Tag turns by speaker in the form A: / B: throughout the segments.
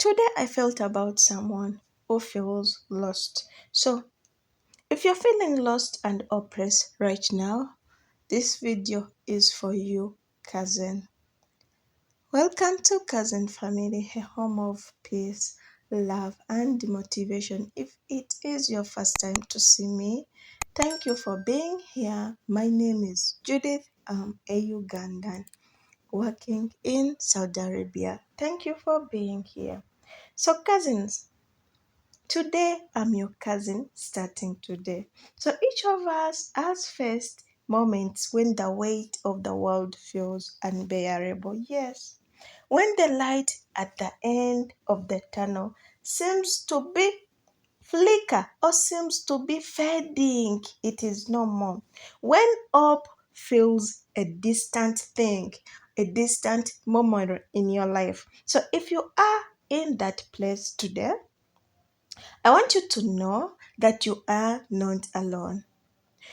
A: Today I felt about someone who feels lost. So, if you're feeling lost and oppressed right now, this video is for you, cousin. Welcome to Cousin Family, a home of peace, love, and motivation. If it is your first time to see me, thank you for being here. My name is Judith. I'm a Ugandan working in Saudi Arabia. Thank you for being here. So, cousins, today, I'm your cousin starting today. So each of us has faced moments when the weight of the world feels unbearable. Yes. When the light at the end of the tunnel seems to be flicker or seems to be fading, it is no more. When hope feels a distant thing, a distant moment in your life. So if you are in that place today, I want you to know that you are not alone.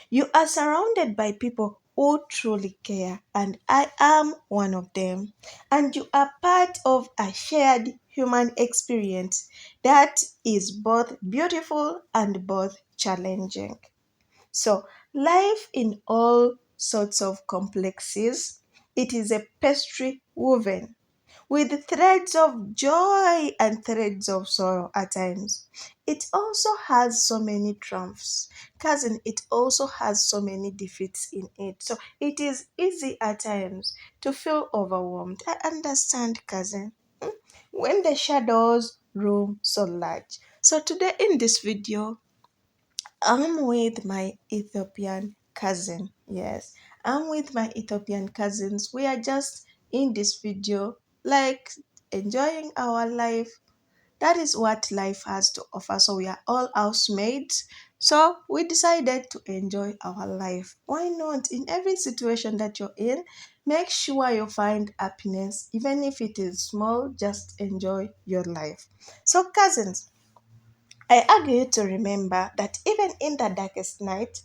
A: You are surrounded by people who truly care, and I am one of them. And you are part of a shared human experience that is both beautiful and both challenging. So, life in all sorts of complexities, it is a pastry woven with threads of joy and threads of sorrow at times. It also has so many triumphs. Cousin, it also has so many defeats in it. So it is easy at times to feel overwhelmed. I understand, cousin, when the shadows roam so large. So today in this video, I'm with my Ethiopian cousin. Yes, I'm with my Ethiopian cousins. We are just in this video, like enjoying our life. That is what life has to offer. So we are all housemates. So we decided to enjoy our life. Why not? In every situation that you're in, make sure you find happiness, even if it is small. Just enjoy your life. So cousins, I urge you to remember that even in the darkest night,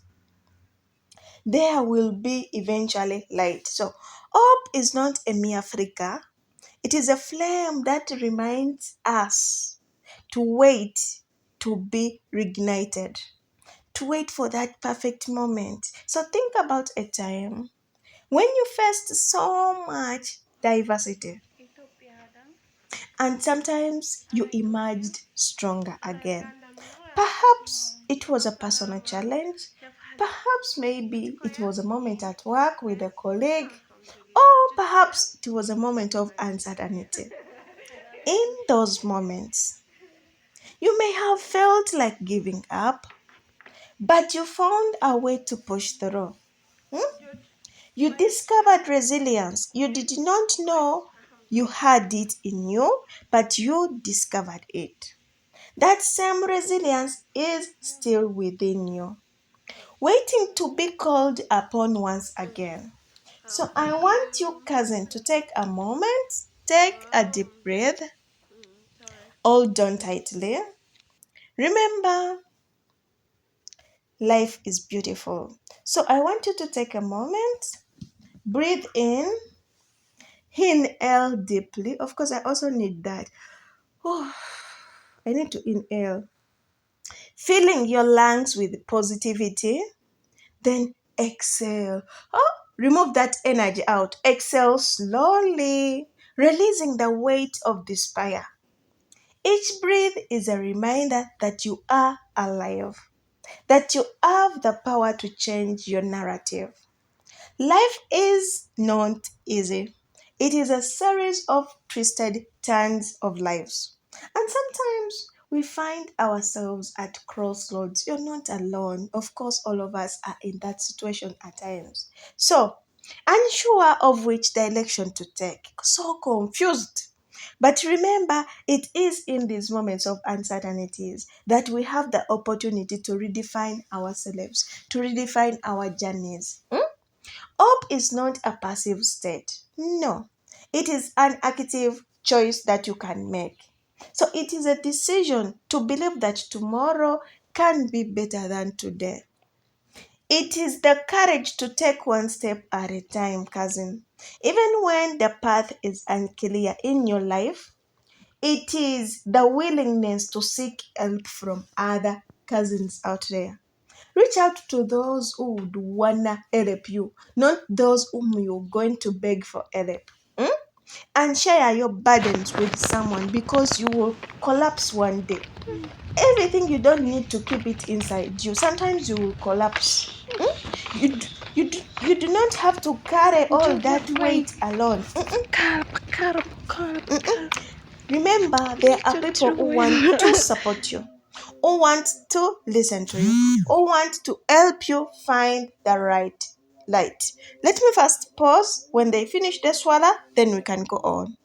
A: there will be eventually light. So, hope is not a mere flicker, it is a flame that reminds us to wait to be reignited, to wait for that perfect moment. So, think about a time when you faced so much diversity and sometimes you emerged stronger again. Perhaps it was a personal challenge. Perhaps maybe it was a moment at work with a colleague. Or perhaps it was a moment of uncertainty. In those moments, you may have felt like giving up, but you found a way to push through. Hmm? You discovered resilience. You did not know you had it in you, but you discovered it. That same resilience is still within you, waiting to be called upon once again. So I want you, cousin, to take a moment, take a deep breath, hold on tightly. Remember, life is beautiful. So I want you to take a moment, breathe in, inhale deeply. Of course, I also need that. Oh, I need to inhale. Filling your lungs with positivity. Then exhale. Oh, remove that energy out. Exhale slowly, releasing the weight of despair. Each breath is a reminder that you are alive, that you have the power to change your narrative. Life is not easy. It is a series of twisted turns of lives. And sometimes we find ourselves at crossroads. You're not alone. Of course, all of us are in that situation at times. So, unsure of which direction to take, so confused. But remember, it is in these moments of uncertainties that we have the opportunity to redefine ourselves, to redefine our journeys. Hope is not a passive state. No, it is an active choice that you can make. So it is a decision to believe that tomorrow can be better than today. It is the courage to take one step at a time, cousin. Even when the path is unclear in your life, It is the willingness to seek help from other cousins out there. Reach out to those who would wanna help you, not those whom you're going to beg for help. Hmm? And share your burdens with someone because you will collapse one day. Everything you don't need to keep it inside you. Sometimes you will collapse. You do not have to carry all that
B: Wait,
A: weight alone.
B: calm.
A: Remember, there are
B: Just
A: people who want to support you, who want to listen to you, who want to help you find the right light. Let me first pause. When they finish the swallow, then we can go on.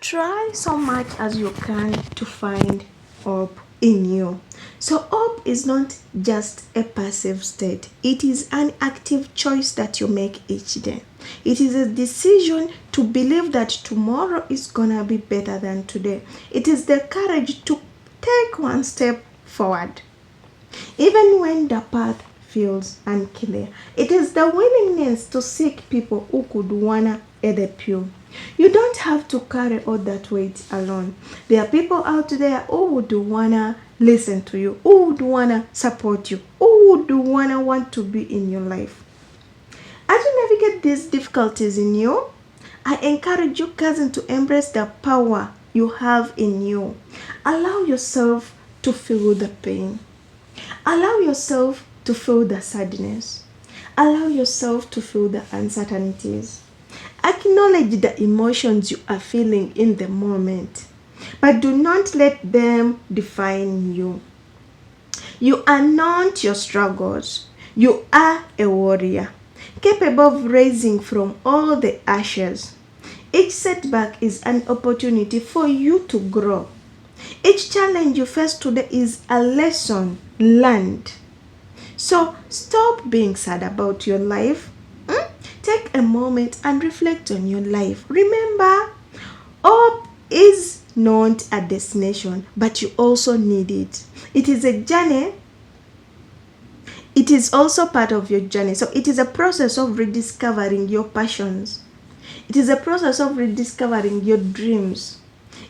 A: Try so much as you can to find hope in you. So, hope is not just a passive state, it is an active choice that you make each day. It is a decision to believe that tomorrow is gonna be better than today. It is the courage to take one step forward even when the path feels unclear. It is the willingness to seek people who could wanna help you. You don't have to carry all that weight alone. There are people out there who would wanna listen to you, who would wanna support you, who would wanna want to be in your life. As you navigate these difficulties in you, I encourage you, cousin, to embrace the power you have in you. Allow yourself to feel the pain. Allow yourself to feel the sadness. Allow yourself to feel the uncertainties. Acknowledge the emotions you are feeling in the moment, but do not let them define you. You are not your struggles. You are a warrior, capable of rising from all the ashes. Each setback is an opportunity for you to grow. Each challenge you face today is a lesson learned. So stop being sad about your life. Take a moment and reflect on your life. Remember, hope is not a destination, but you also need it. It is a journey. It is also part of your journey. So it is a process of rediscovering your passions. It is a process of rediscovering your dreams.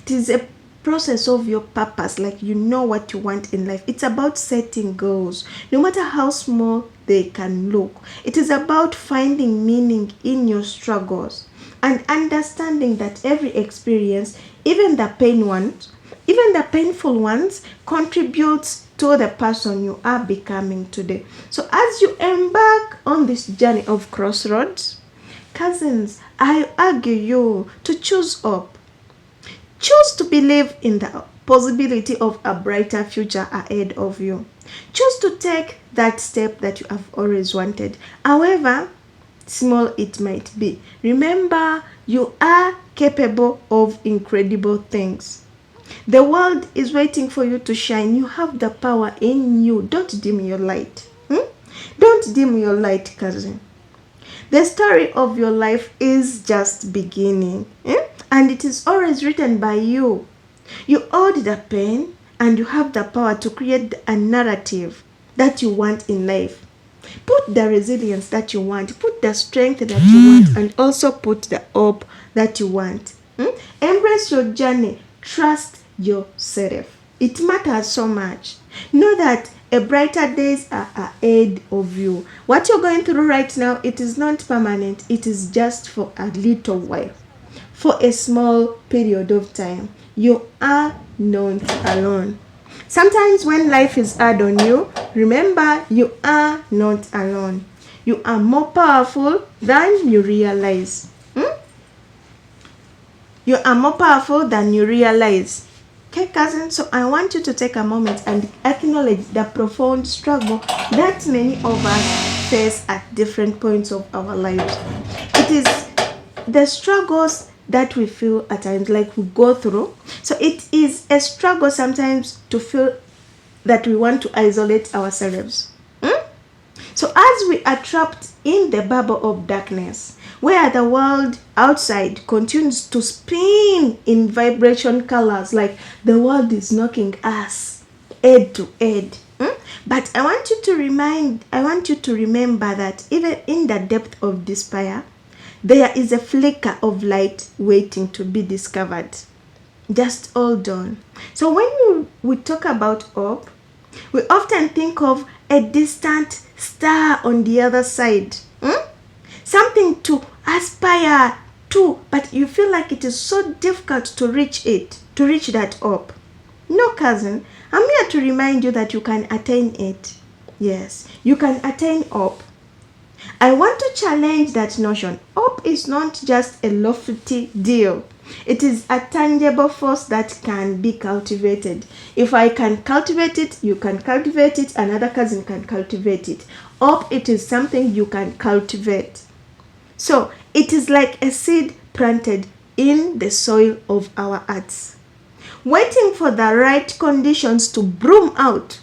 A: It is a process of your purpose, like you know what you want in life. It's about setting goals, no matter how small they can look. It is about finding meaning in your struggles and understanding that every experience, even the painful ones, contributes to the person you are becoming today. So as you embark on this journey of crossroads, cousins, I urge you to choose hope. Choose to believe in the possibility of a brighter future ahead of you. Choose to take that step that you have always wanted, however small it might be. Remember, you are capable of incredible things. The world is waiting for you to shine. You have the power in you. Don't dim your light. Don't dim your light, cousin. The story of your life is just beginning, and it is always written by you. You hold the pen and you have the power to create a narrative that you want in life. Put the resilience that you want, put the strength that you want, and also put the hope that you want. Embrace your journey, trust yourself. It matters so much. Know that a brighter days are ahead of you. What you're going through right now, it is not permanent. It is just for a little while, for a small period of time. You are not alone. Sometimes when life is hard on you, remember you are not alone. You are more powerful than you realize. You are more powerful than you realize. Okay, cousin, so I want you to take a moment and acknowledge the profound struggle that many of us face at different points of our lives. It is the struggles that we feel at times like we go through. So it is a struggle sometimes to feel that we want to isolate ourselves. So as we are trapped in the bubble of darkness, where the world outside continues to spin in vibration colors, like the world is knocking us head to head. But I want you to remember that even in the depth of despair, There is a flicker of light waiting to be discovered. Just hold on. So when we talk about hope, we often think of a distant star on the other side. Something to aspire to, but you feel like it is so difficult to reach it, to reach that hope. No, cousin, I'm here to remind you that you can attain it. Yes, you can attain hope. I want to challenge that notion. Hope is not just a lofty deal. It is a tangible force that can be cultivated. If I can cultivate it, you can cultivate it, another cousin can cultivate it. Hope, it is something you can cultivate. So it is like a seed planted in the soil of our hearts, waiting for the right conditions to bloom out.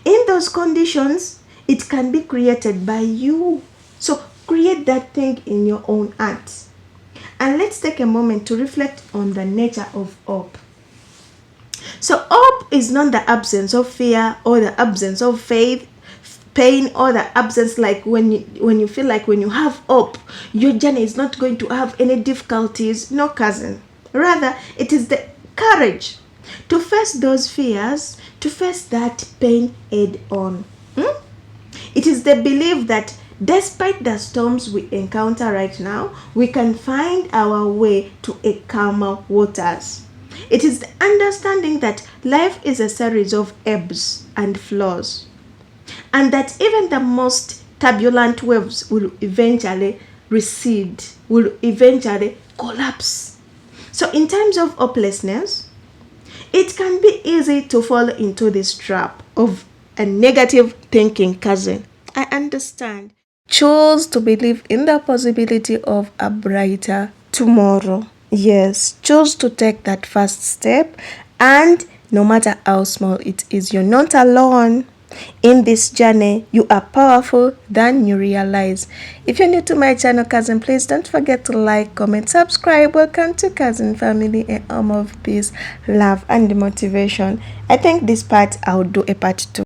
A: In those conditions, it can be created by you. So create that thing in your own heart. And let's take a moment to reflect on the nature of hope. So hope is not the absence of fear or the absence of faith, pain, or the absence, like when you feel like when you have hope, your journey is not going to have any difficulties. No, cousin. Rather, it is the courage to face those fears, to face that pain head on. It is the belief that despite the storms we encounter right now, we can find our way to a calmer waters. It is the understanding that life is a series of ebbs and flows, and that even the most turbulent waves will eventually recede, will eventually collapse. So, in times of hopelessness, it can be easy to fall into this trap of a negative thinking, cousin. I understand. Choose to believe in the possibility of a brighter tomorrow. Yes, choose to take that first step, and no matter how small it is, you're not alone. In this journey, you are powerful than you realize. If you're new to my channel, cousin, please don't forget to like, comment, subscribe. Welcome to Cousin Family, a home of peace, love, and motivation. I think this part I'll do a part 2.